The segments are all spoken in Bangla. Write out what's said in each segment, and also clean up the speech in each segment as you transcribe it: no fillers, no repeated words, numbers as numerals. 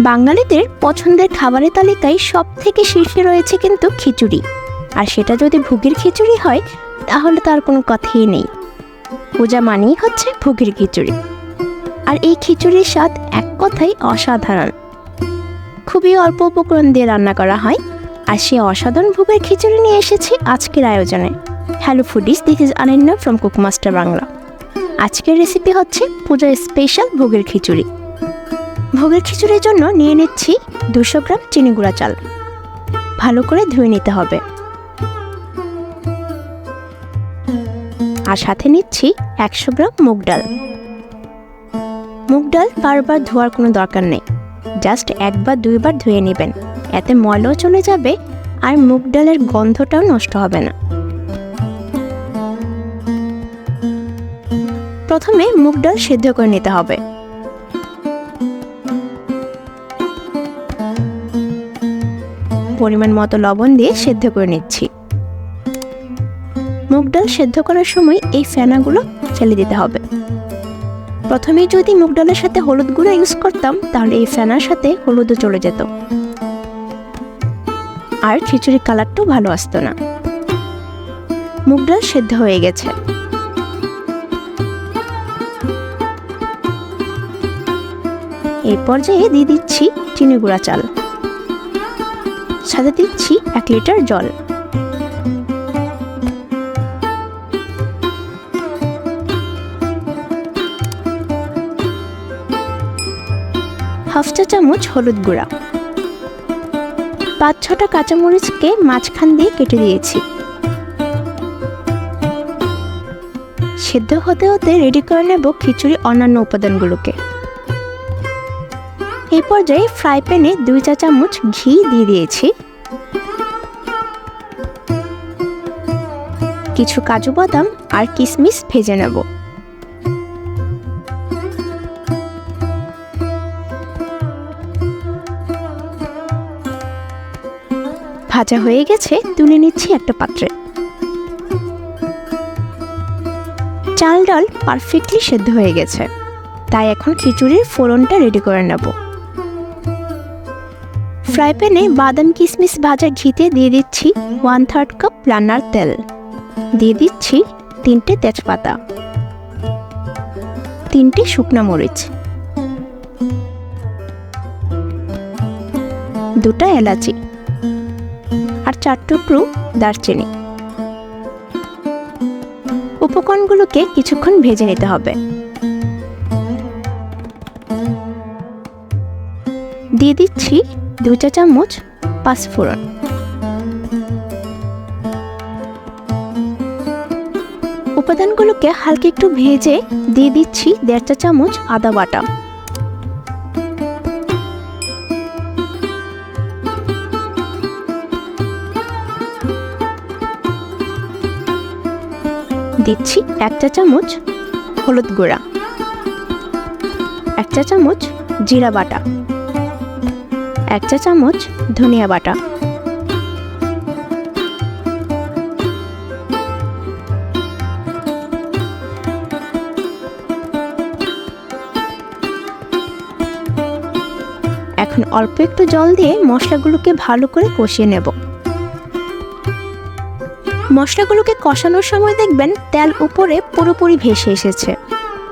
বাঙালিদের পছন্দের খাবারের তালিকায় সব থেকে শীর্ষে রয়েছে কিন্তু খিচুড়ি। আর সেটা যদি ভোগের খিচুড়ি হয় তাহলে তার কোনো কথাই নেই। পূজা মানেই হচ্ছে ভোগের খিচুড়ি। আর এই খিচুড়ির স্বাদ এক কথাই অসাধারণ। খুবই অল্প উপকরণ দিয়ে রান্না করা হয়। আর সেই অসাধারণ ভোগের খিচুড়ি নিয়ে এসেছি আজকের আয়োজনে। Hello foodies, this is Ananya from কুকমাস্টার Bangla. আজকের রেসিপি হচ্ছে পূজার স্পেশাল ভোগের খিচুড়ি। ভোগের খিচুড়ির জন্য নিয়ে নিচ্ছি 200 গ্রাম চিনি গুঁড়া চাল। ভালো করে ধুয়ে নিতে হবে। আর সাথে নিচ্ছি 100 গ্রাম মুগ ডাল। মুগ ডাল বারবার ধোয়ার কোনো দরকার নেই, জাস্ট একবার দুইবার ধুয়ে নেবেন। এতে ময়লাও চলে যাবে আর মুগ ডালের গন্ধটাও নষ্ট হবে না। প্রথমে মুগ ডাল সিদ্ধ করে নিতে হবে। পরিমাণ মতো লবণ দিয়ে সিদ্ধ করে নিচ্ছি। মুগ ডাল সিদ্ধ করার সময় এই ফেনাগুলো ফেলে দিতে হবে। প্রথমে যদি মুগ ডালের সাথে হলুদ গুঁড়ো ইউজ করতাম তাহলে এই ফেনার সাথে হলুদও চলে যেত আর খিচুড়ির কালারটাও ভালো আসতো না। মুগ ডাল সিদ্ধ হয়ে গেছে। এই পর্যায়ে দিয়ে দিচ্ছি চিনি গুঁড়া চাল, সাথে দিচ্ছি 1 লিটার জল। হাফ চা চামচ হলুদ গুঁড়া। 5-6টা কাঁচামরিচকে মাঝখান দিয়ে কেটে দিয়েছি। সিদ্ধ হতে হতে রেডি করে নেব খিচুড়ি অন্যান্য উপাদানগুলোকে। এই পর্যায়ে ফ্রাই প্যানে 2 চা চামচ ঘি দিয়ে দিয়েছি। কিছু কাজু বাদাম আর কিশমিশ ভেজে নেব। ভাজা হয়ে গেছে, তুলে নিচ্ছি একটা পাত্রে। চাল ডাল পারফেক্টলি সেদ্ধ হয়ে গেছে, তাই এখন খিচুড়ির ফোড়নটা রেডি করে নেব। ফ্রাই প্যানে বাদাম কিশমিশ ভাজা ঘিতে দিয়ে দিচ্ছি 1/3 কাপ রান্নার তেল। দিয়ে দিচ্ছি 3টে তেজপাতা, 3টে শুকনো মরিচ, 2টা এলাচি আর 4 টুকরো দারচিনি। উপকরণগুলোকে কিছুক্ষণ ভেজে নিতে হবে। দিয়ে দিচ্ছি 2 চা চামচ পাঁচফোড়ন। উপাদানগুলোকে হালকা একটু ভেজে দিয়ে দিচ্ছি 1.5 চা চামচ আদা বাটা। দিচ্ছি 1 চা চামচ হলুদ গুঁড়া, 1 চা চামচ জিরা বাটা, 1 চা চামচ ধনিয়া বাটা। এখন অল্প একটু জল দিয়ে মশলাগুলোকে ভালো করে কষিয়ে নেব। মশলাগুলোকে কষানোর সময় দেখবেন তেল উপরে পুরোপুরি ভেসে এসেছে,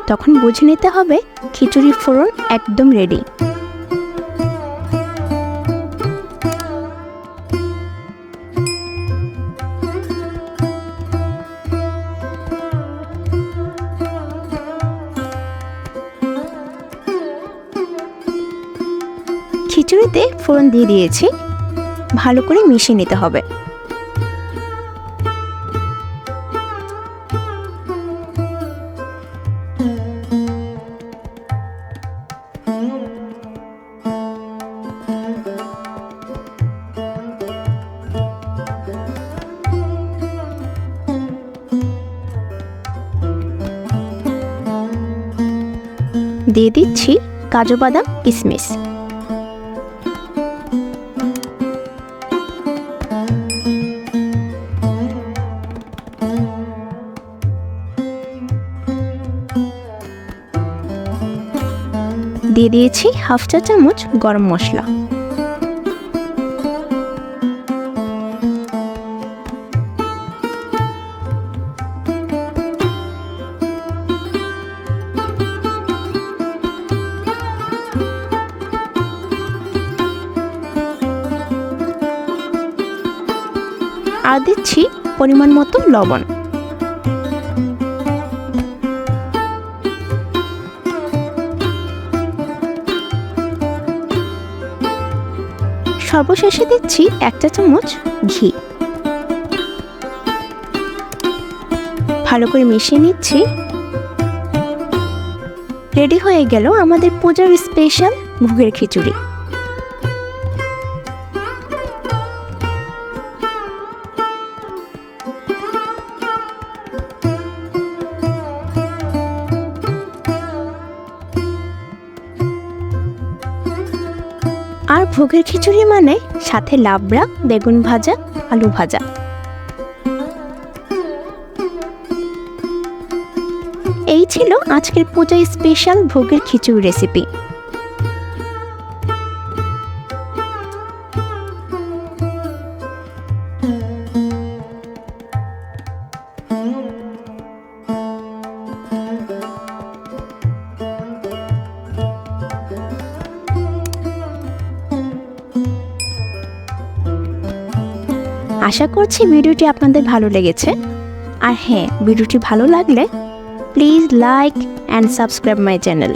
তখন বুঝে নিতে হবে খিচুড়ির ফোড়ন একদম রেডি। খিচুড়িতে ফোড়ন দিয়ে দিয়েছি, ভালো করে মিশিয়ে নিতে হবে। দিয়ে দিচ্ছি কাজু বাদাম কিশমিশ। দিয়ে দিয়েছি হাফ চা চামচ গরম মশলা। আর দিচ্ছি পরিমাণ মতো লবণ। সর্বশেষে দিচ্ছি 1 চা চামচ ঘি। ভালো করে মিশিয়ে নিচ্ছি। রেডি হয়ে গেল আমাদের পূজার স্পেশাল ভোগের খিচুড়ি। আর ভোগের খিচুড়ি মানে সাথে লাবড়া, বেগুন ভাজা, আলু ভাজা। এই ছিল আজকের পূজায় স্পেশাল ভোগের খিচুড়ি রেসিপি। আশা করছি ভিডিওটি আপনাদের ভালো লেগেছে। আর হ্যাঁ, ভিডিওটি ভালো লাগলে please like and subscribe my channel.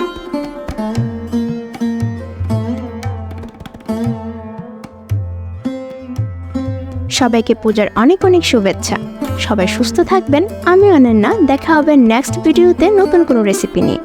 সবাইকে পূজার অনেক অনেক শুভেচ্ছা। সবাই সুস্থ থাকবেন। আমি অনন্যা, দেখা হবে নেক্সট ভিডিওতে নতুন কোনো রেসিপি নিয়ে।